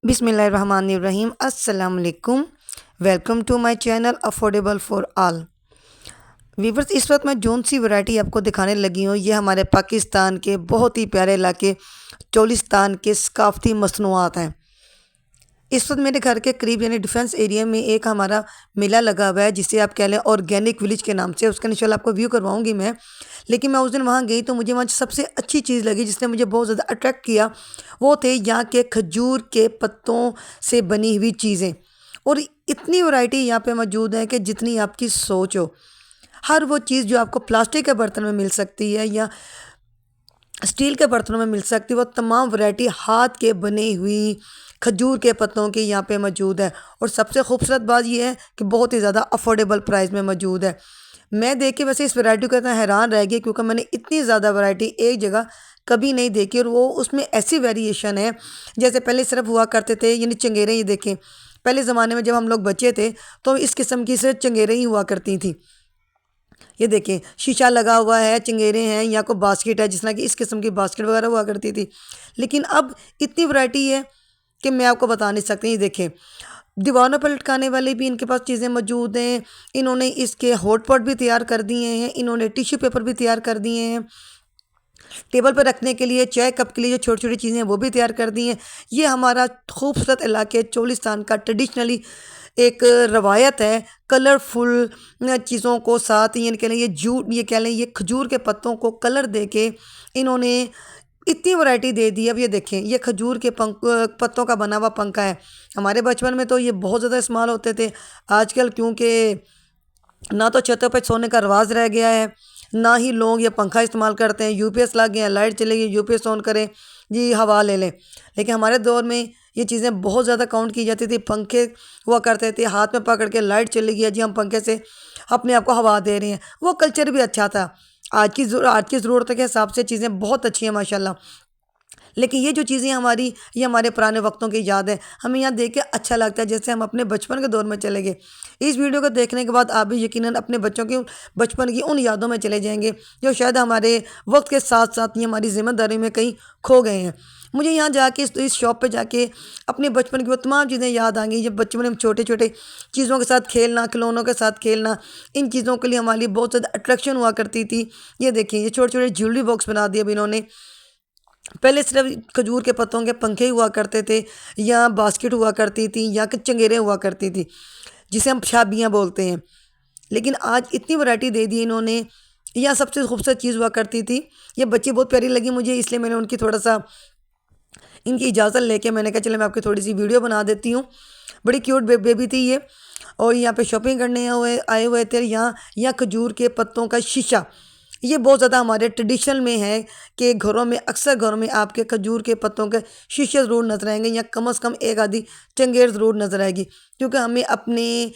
बिस्मिल्लाहिर्रहमानिर्रहीम अस्सलाम वालेकुम। Welcome to my channel affordable for all. Viewers, इस वक्त मैं जौन सी वैरायटी आपको दिखाने लगी हूँ ये हमारे पाकिस्तान के बहुत ही प्यारे इलाके चोलिस्तान के सकाफ़ती मसनूआत हैं। इस वक्त मेरे घर के करीब यानी डिफेंस एरिया में एक हमारा मेला लगा हुआ है जिसे आप कह लें ऑर्गेनिक विलेज के नाम से। उसका इंशाल्लाह आपको व्यू करवाऊंगी मैं। लेकिन मैं उस दिन वहाँ गई तो मुझे वहाँ सबसे अच्छी चीज़ लगी जिसने मुझे बहुत ज़्यादा अट्रैक्ट किया, वो थे यहाँ के खजूर के पत्तों से बनी हुई चीज़ें। और इतनी वैरायटी यहाँ पे मौजूद है कि जितनी आपकी सोच हो। हर वो चीज़ जो आपको प्लास्टिक के बर्तन में मिल सकती है या स्टील के बर्तनों में मिल सकती है, वो तमाम वैरायटी हाथ के बनी हुई खजूर के पत्तों की यहाँ पे मौजूद है। और सबसे खूबसूरत बात यह है कि बहुत ही ज़्यादा अफोर्डेबल प्राइस में मौजूद है। मैं देख के वैसे इस वैरायटी को इतना हैरान रह गई क्योंकि मैंने इतनी ज़्यादा वैरायटी एक जगह कभी नहीं देखी। और वो उसमें ऐसी वेरिएशन है जैसे पहले सिर्फ हुआ करते थे यानी चंगेरे। ही देखें, पहले ज़माने में जब हम लोग बच्चे थे तो इस किस्म की सिर्फ चंगेरे ही हुआ करती थी। ये देखें, शीशा लगा हुआ है, चंगेरे हैं, या कोई बास्केट है जिस तरह की इस किस्म की बास्केट वगैरह हुआ करती थी। लेकिन अब इतनी वैरायटी है कि मैं आपको बता नहीं सकती। ये देखें, दीवानों पर लटकाने वाली भी इनके पास चीज़ें मौजूद हैं। इन्होंने इसके हॉट पॉट भी तैयार कर दिए हैं, इन्होंने टिश्यू पेपर भी तैयार कर दिए हैं, टेबल पर रखने के लिए चाय कप के लिए जो छोटी छोटी चीज़ें हैं वो भी तैयार कर दी हैं। ये हमारा खूबसूरत इलाके चोलिस्तान का ट्रेडिशनली एक रवायत है। कलरफुल चीज़ों को साथ ये कह लें, ये कह लें, ये खजूर के पत्तों को कलर दे के इन्होंने इतनी वैरायटी दे दी। अब ये देखें, ये खजूर के पत्तों का बना हुआ पंखा है। हमारे बचपन में तो ये बहुत ज़्यादा इस्तेमाल होते थे। आजकल क्योंकि ना तो छतों पर सोने का रिवाज रह गया है, ना ही लोग ये पंखा इस्तेमाल करते हैं। यूपीएस लग गए हैं, लाइट चली गई, यूपीएस ऑन करें जी हवा ले लें। लेकिन हमारे दौर में ये चीज़ें बहुत ज़्यादा काउंट की जाती थी। पंखे हुआ करते थे, हाथ में पकड़ के लाइट चली गई जी हम पंखे से अपने आप को हवा दे रहे हैं। वो कल्चर भी अच्छा था। आज की ज़रूरत के हिसाब से चीज़ें बहुत अच्छी हैं माशाल्लाह। लेकिन ये जो चीज़ें हमारी, ये हमारे पुराने वक्तों की याद है। हमें यहाँ देख के अच्छा लगता है जैसे हम अपने बचपन के दौर में चले गए। इस वीडियो को देखने के बाद आप भी यकीनन अपने बच्चों की बचपन की उन यादों में चले जाएंगे जो शायद हमारे वक्त के साथ साथ ये हमारी ज़िम्मेदारी में कहीं खो गए हैं। मुझे यहाँ जाके इस शॉप पे जाके अपने बचपन की वो तमाम चीज़ें याद आ गई। जब बचपन में छोटे छोटे चीज़ों के साथ खेलना, खिलौनों के साथ खेलना, इन चीज़ों के लिए हमारी बहुत ज़्यादा अट्रैक्शन हुआ करती थी। ये देखिए, ये छोटे छोटे ज्वेलरी बॉक्स बना दिए अब इन्होंने। पहले सिर्फ खजूर के पत्तों के पंखे हुआ करते थे, या बास्केट हुआ करती थी, या कि चंगेरें हुआ करती थी जिसे हम शाबियाँ बोलते हैं। लेकिन आज इतनी वैरायटी दे दी इन्होंने। या सबसे खूबसूरत चीज़ हुआ करती थी, ये बच्ची बहुत प्यारी लगी मुझे, इसलिए मैंने उनकी थोड़ा सा इनकी इजाज़त लेके मैंने कहा चले मैं आपकी थोड़ी सी वीडियो बना देती हूँ। बड़ी क्यूट बेबी थी ये। और यहाँ पे शॉपिंग करने आए हुए थे। यहाँ खजूर के पत्तों का शीशा, ये बहुत ज़्यादा हमारे ट्रेडिशनल में है कि घरों में, अक्सर घरों में आपके खजूर के पत्तों के शीशे ज़रूर नज़र आएंगे, या कम से कम एक आधी चंगेर ज़रूर नज़र आएगी, क्योंकि हमें अपने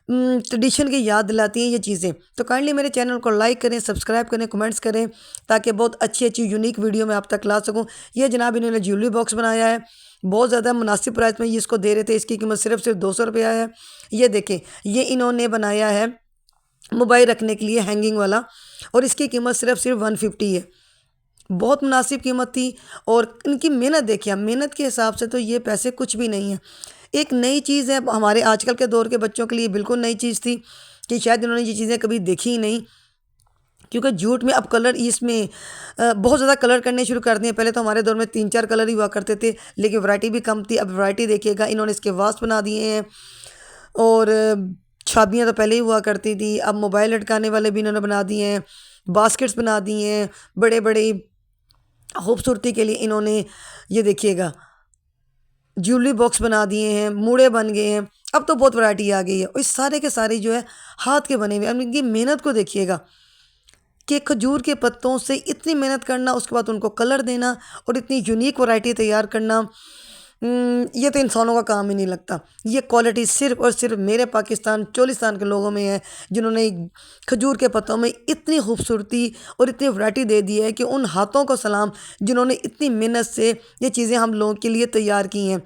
ट्रेडिशन की याद दिलाती हैं ये चीज़ें। तो काइंडली मेरे चैनल को लाइक करें, सब्सक्राइब करें, कमेंट्स करें, ताकि बहुत अच्छी अच्छी यूनिक वीडियो मैं आप तक ला सकूँ। ये जनाब इन्होंने ज्वेलरी बॉक्स बनाया है, बहुत ज़्यादा मुनासिब प्राइस में ये इसको दे रहे थे। इसकी कीमत सिर्फ 200 रुपया है। ये देखें, ये इन्होंने बनाया है मोबाइल रखने के लिए हैंगिंग वाला, और इसकी कीमत सिर्फ 150 है। बहुत मुनासिब कीमत थी। और इनकी मेहनत देखिए, आप मेहनत के हिसाब से तो ये पैसे कुछ भी नहीं है। एक नई चीज़ है हमारे आजकल के दौर के बच्चों के लिए, बिल्कुल नई चीज़ थी कि शायद इन्होंने ये चीज़ें कभी देखी ही नहीं। क्योंकि जूट में अब कलर इसमें बहुत ज़्यादा कलर करने शुरू कर दिए। पहले तो हमारे दौर में 3-4 कलर ही हुआ करते थे, लेकिन वैरायटी भी कम थी। अब वैरायटी देखिएगा, इन्होंने इसके वास्प बना दिए हैं। और छाबियाँ तो पहले ही हुआ करती थी, अब मोबाइल लटकाने वाले भी इन्होंने बना दिए हैं, बास्केट्स बना दिए हैं बड़े बड़े। खूबसूरती के लिए इन्होंने, ये देखिएगा, ज्वेलरी बॉक्स बना दिए हैं, मूड़े बन गए हैं। अब तो बहुत वैरायटी आ गई है। और इस सारे के सारे जो है हाथ के बने हुए। अब इनकी मेहनत को देखिएगा कि खजूर के पत्तों से इतनी मेहनत करना, उसके बाद उनको कलर देना और इतनी यूनिक वैरायटी तैयार करना, ये तो इंसानों का काम ही नहीं लगता। ये क्वालिटी सिर्फ और सिर्फ मेरे पाकिस्तान चोलिस्तान के लोगों में है, जिन्होंने खजूर के पत्तों में इतनी खूबसूरती और इतनी वैरायटी दे दी है कि उन हाथों को सलाम जिन्होंने इतनी मेहनत से ये चीज़ें हम लोगों के लिए तैयार की हैं।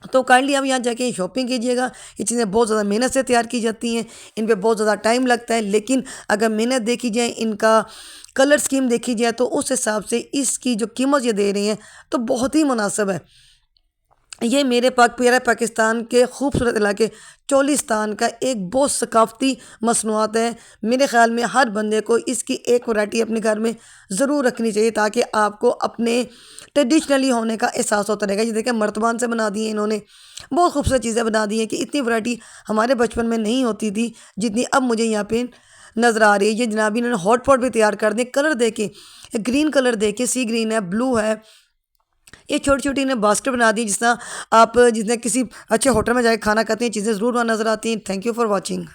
तो काइंडली आप यहाँ जाके शॉपिंग कीजिएगा। ये चीज़ें बहुत ज़्यादा मेहनत से तैयार की जाती हैं, इन पे बहुत ज़्यादा टाइम लगता है। लेकिन अगर मेहनत देखी जाए, इनका कलर स्कीम देखी जाए, तो उस हिसाब से इसकी जो कीमत ये दे रही हैं तो बहुत ही मुनासिब है। ये मेरे प्यारे पाकिस्तान के खूबसूरत इलाके चोलिस्तान का एक बहुत सकाफ़ती मसनूआत है। मेरे ख़्याल में हर बंदे को इसकी एक वैरायटी अपने घर में ज़रूर रखनी चाहिए, ताकि आपको अपने ट्रेडिशनली होने का एहसास होता रहेगा। ये देखें, मर्तबान से बना दिए इन्होंने, बहुत खूबसूरत चीज़ें बना दी हैं कि इतनी वैरायटी हमारे बचपन में नहीं होती थी जितनी अब मुझे यहाँ पे नज़र आ रही है। ये जनाब इन्होंने हॉट पॉट भी तैयार कर दिए, कलर देके, ग्रीन कलर देके, सी ग्रीन है, ब्लू है। ये छोटी छोटी इन्हें बास्केट बना दी, जिस तरह आप जिसने किसी अच्छे होटल में जाके खाना खाते हैं, चीज़ें ज़रूर वहाँ नज़र आती हैं। Thank you for watching.